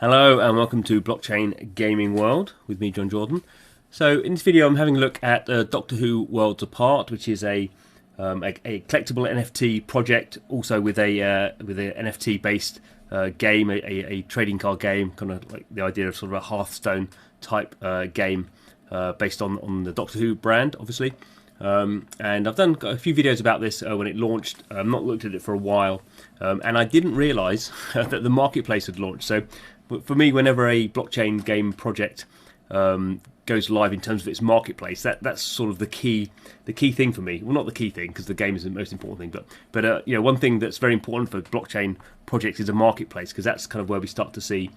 Hello and welcome to Blockchain Gaming World with me, John Jordan. So in this video I'm having a look at Doctor Who Worlds Apart, which is a collectible NFT project, also with a NFT based game, a trading card game, kind of like the idea of sort of a Hearthstone type game based on the Doctor Who brand, obviously. And I've done a few videos about this when it launched. I've not looked at it for a while, and I didn't realise that the marketplace had launched. So for me, whenever a blockchain game project goes live in terms of its marketplace, that's sort of the key thing for me. Well, not the key thing because the game is the most important thing, but one thing that's very important for blockchain projects is a marketplace, because that's kind of where we start to see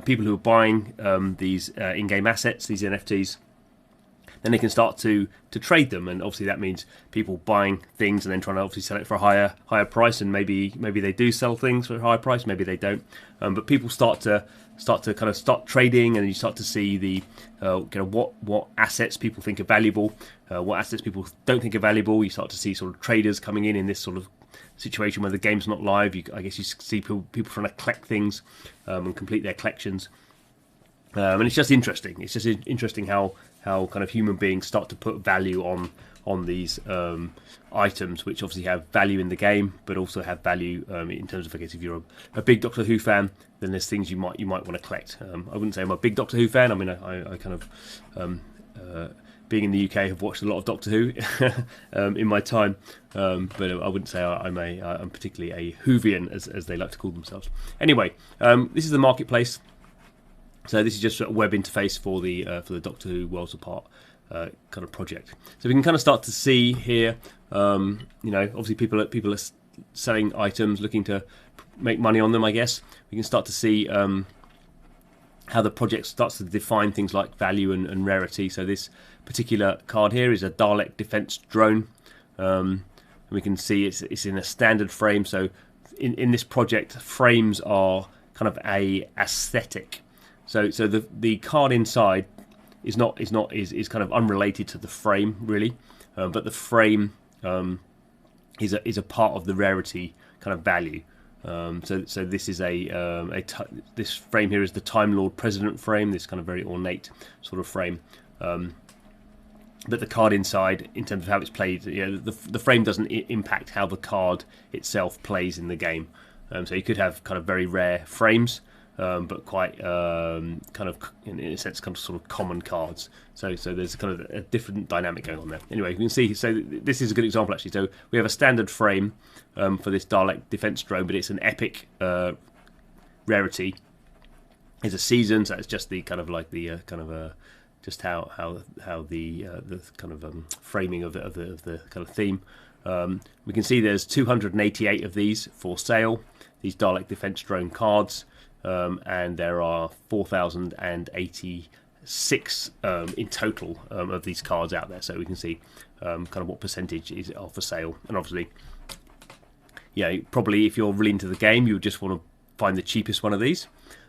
people who are buying these in-game assets, these NFTs. Then they can start to trade them, and obviously that means people buying things and then trying to obviously sell it for a higher price. And maybe they do sell things for a higher price, maybe they don't. But people start to start trading, and you start to see the what assets people think are valuable, what assets people don't think are valuable. You start to see sort of traders coming in this sort of situation where the game's not live. I guess you see people trying to collect things and complete their collections. And it's just interesting. It's just interesting how kind of human beings start to put value on these items, which obviously have value in the game, but also have value in terms of, I guess, if you're a big Doctor Who fan, then there's things you might want to collect. I wouldn't say I'm a big Doctor Who fan. I mean, I kind of being in the UK have watched a lot of Doctor Who in my time, but I wouldn't say I'm particularly a Whovian, as they like to call themselves. Anyway, this is the marketplace. So this is just a web interface for the Doctor Who Worlds Apart kind of project. So we can kind of start to see here, obviously people are selling items, looking to make money on them. I guess we can start to see how the project starts to define things like value and rarity. So this particular card here is a Dalek defense drone. We can see it's in a standard frame. So in this project, frames are kind of a aesthetic. So the card inside is kind of unrelated to the frame, really, but the frame is a part of the rarity kind of value. So this is this frame here is the Time Lord President frame, this kind of very ornate sort of frame. But the card inside, in terms of how it's played, the frame doesn't impact how the card itself plays in the game. So you could have kind of very rare frames, but quite kind of, in a sense, kind of sort of common cards. So there's kind of a different dynamic going on there. Anyway, you can see, so this is a good example, actually. So we have a standard frame for this Dalek defense drone, but it's an epic rarity. It's a season, so it's just the kind of like the just how the kind of framing of the kind of theme. We can see there's 288 of these for sale, these Dalek defense drone cards. And there are 4,086 in total of these cards out there. So we can see kind of what percentage is for sale. And obviously, probably if you're really into the game, you would just want to find the cheapest one of these.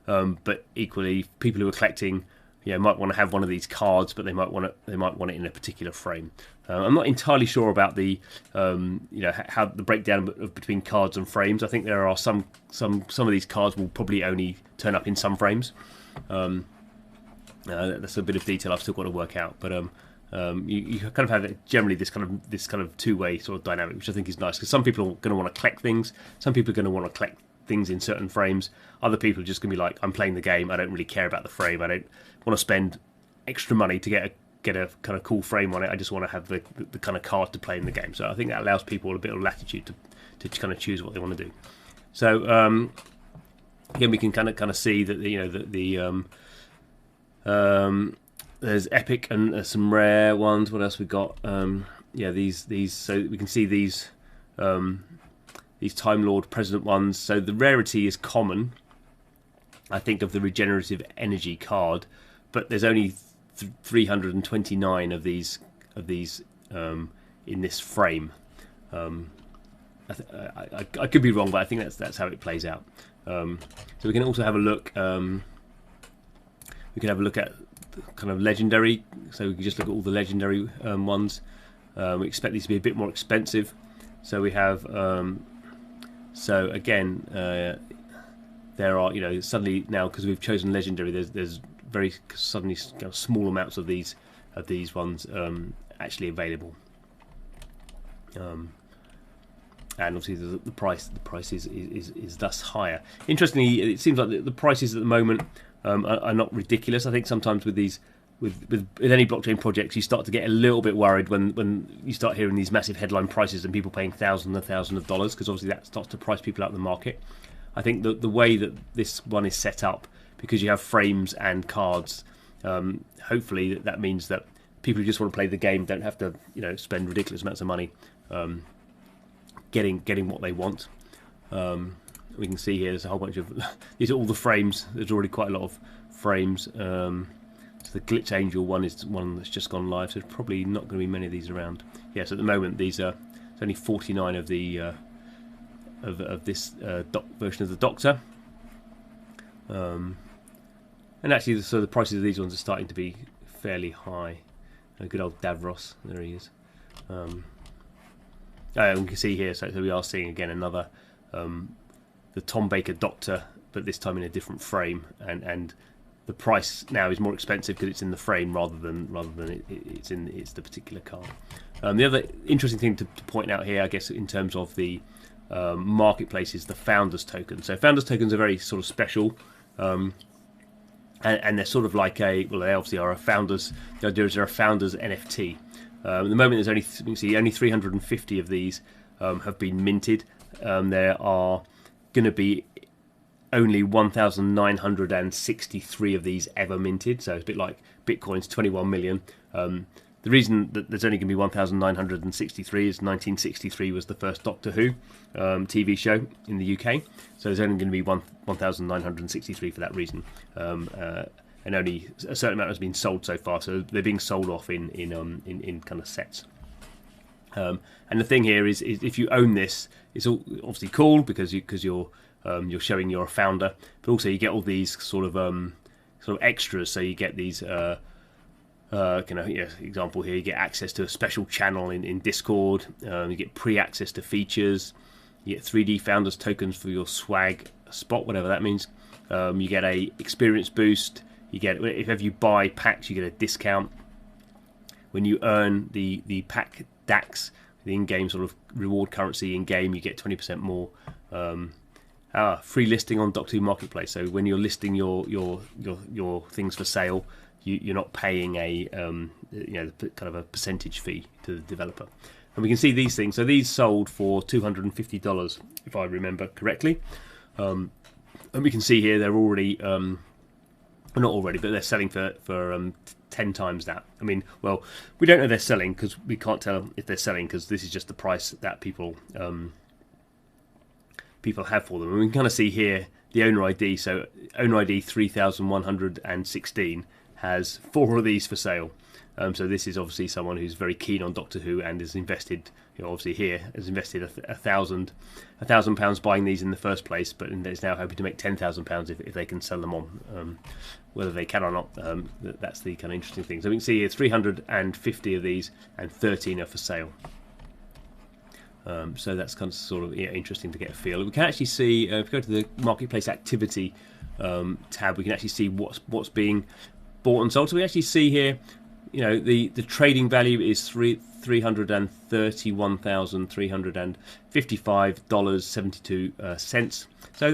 But equally, people who are collecting, might want to have one of these cards, but they might want it in a particular frame. I'm not entirely sure about the how the breakdown between cards and frames. I think there are some of these cards will probably only turn up in some frames. That's a bit of detail I've still got to work out, but you kind of have generally this kind of two-way sort of dynamic, which I think is nice, because some people are going to want to collect things, some people are going to want to collect things in certain frames, other people are just going to be like, I'm playing the game, I don't really care about the frame, I don't want to spend extra money to get a kind of cool frame on it, I just want to have the kind of card to play in the game. So I think that allows people a bit of latitude to kind of choose what they want to do. So again, we can kind of see that there's epic and some rare ones. What else we got? These. So we can see these Time Lord President ones. So the rarity is common, I think, of the regenerative energy card, but there's only 329 of these in this frame. I could be wrong, but I think that's how it plays out. So we can also have a look. We can have a look at kind of legendary. So we can just look at all the legendary ones. We expect these to be a bit more expensive. So we have. So again, there are, suddenly now, because we've chosen legendary, there's very suddenly kind of small amounts of these ones actually available. And obviously the price is thus higher. Interestingly, it seems like the prices at the moment are not ridiculous. I think sometimes with these with any blockchain projects, you start to get a little bit worried when you start hearing these massive headline prices and people paying thousands and thousands of dollars, because obviously that starts to price people out of the market. I think that the way that this one is set up, because you have frames and cards, hopefully that means that people who just want to play the game don't have to spend ridiculous amounts of money getting what they want. We can see here there's a whole bunch of these are all the frames. There's already quite a lot of frames. So the Glitch Angel one is one that's just gone live, so there's probably not going to be many of these around. Yes, at the moment there's only 49 of the of this version of the Doctor. And actually, so the prices of these ones are starting to be fairly high. Good old Davros, there he is. We can see here, so we are seeing again another the Tom Baker Doctor, but this time in a different frame, and the price now is more expensive because it's in the frame rather than it's the particular card. The other interesting thing to point out here, I guess, in terms of the marketplace, is the Founders Token. So Founders Tokens are very sort of special. And they're sort of like they obviously are a founders. The idea is they're a founders NFT. At the moment, there's only 350 of these have been minted. There are going to be only 1,963 of these ever minted. So it's a bit like Bitcoin's 21 million. The reason that there's only going to be 1,963 is 1963 was the first Doctor Who TV show in the UK. So there's only going to be 1,963 for that reason. And only a certain amount has been sold so far. So they're being sold off in kind of sets. And the thing here is if you own this, it's all obviously cool because you're showing you're a founder, but also you get all these sort of extras. So you get these. Example here, you get access to a special channel in Discord, you get pre-access to features, you get 3D Founders tokens for your swag spot, whatever that means, you get a experience boost, you get, if ever you buy packs, you get a discount. When you earn the pack DAX, the in-game sort of reward currency in-game, you get 20% more. Free listing on Doctor Who Marketplace, so when you're listing your things for sale, you're not paying a kind of a percentage fee to the developer. And we can see these things. So these sold for $250, if I remember correctly. And we can see here they're already, not already, but they're selling for 10 times that. I mean, well, we don't know they're selling because we can't tell if they're selling because this is just the price that people have for them. And we can kind of see here the owner ID. So owner ID 3116. Has 4 of these for sale. So this is obviously someone who's very keen on Doctor Who and has invested, obviously here, has invested £1,000 buying these in the first place, but is now hoping to make £10,000 if they can sell them on. Whether they can or not, that's the kind of interesting thing. So we can see here 350 of these and 13 are for sale. So that's kind of sort of interesting to get a feel. We can actually see, if we go to the Marketplace Activity tab, we can actually see what's being bought and sold. So we actually see here, the trading value is $331,355.72. So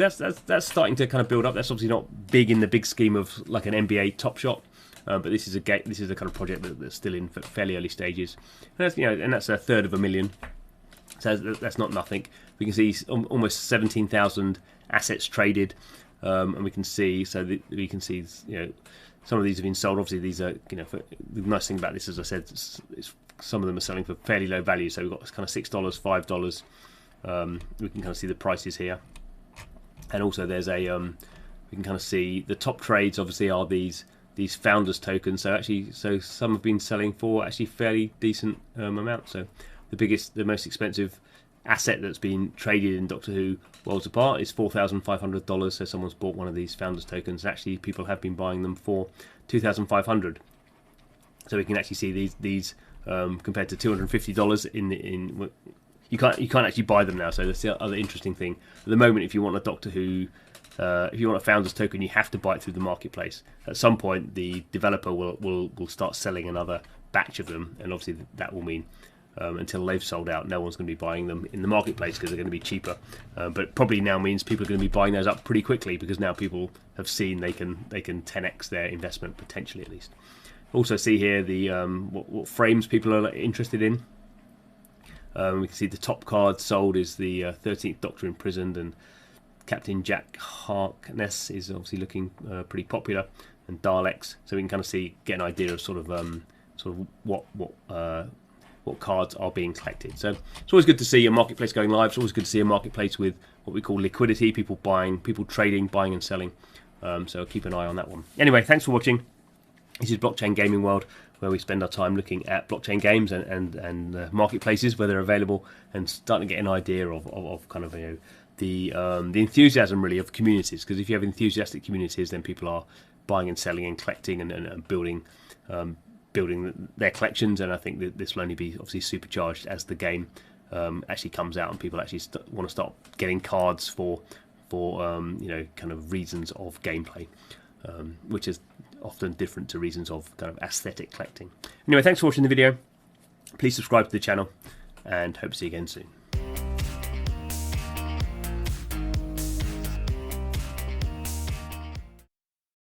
that's starting to kind of build up. That's obviously not big in the big scheme of like an NBA Top Shot, but this is a kind of project that's still in fairly early stages. And that's a third of a million. So that's not nothing. We can see almost 17,000 assets traded, and we can see some of these have been sold. Obviously, these are, the nice thing about this, as I said, it's some of them are selling for fairly low value. So we've got kind of $6, $5. We can kind of see the prices here, and also there's we can kind of see the top trades. Obviously, are these Founders tokens. So some have been selling for actually fairly decent amounts. So the most expensive asset that's been traded in Doctor Who Worlds Apart is $4,500. So someone's bought one of these Founders tokens. Actually, people have been buying them for $2,500. So we can actually see these compared to $250 in you can't actually buy them now. So that's the other interesting thing. At the moment, if you want a Doctor Who if you want a founder's token, you have to buy it through the marketplace. At some point, the developer will start selling another batch of them, and obviously that will mean until they've sold out, no one's going to be buying them in the marketplace because they're going to be cheaper. But probably now means people are going to be buying those up pretty quickly because now people have seen they can 10x their investment, potentially at least. Also see here the what frames people are interested in. We can see the top card sold is the 13th Doctor Imprisoned, and Captain Jack Harkness is obviously looking pretty popular, and Daleks. So we can kind of get an idea of sort of what cards are being collected. So it's always good to see a marketplace going live. It's always good to see a marketplace with what we call liquidity, people buying, people trading, buying and selling. So keep an eye on that one. Anyway, thanks for watching. This is Blockchain Gaming World, where we spend our time looking at blockchain games and marketplaces where they're available, and starting to get an idea of kind of the enthusiasm really of communities. Because if you have enthusiastic communities, then people are buying and selling and collecting and building their collections. And I think that this will only be obviously supercharged as the game actually comes out and people actually want to start getting cards for kind of reasons of gameplay, which is often different to reasons of kind of aesthetic collecting. Anyway, thanks for watching the video. Please subscribe to the channel, and hope to see you again soon.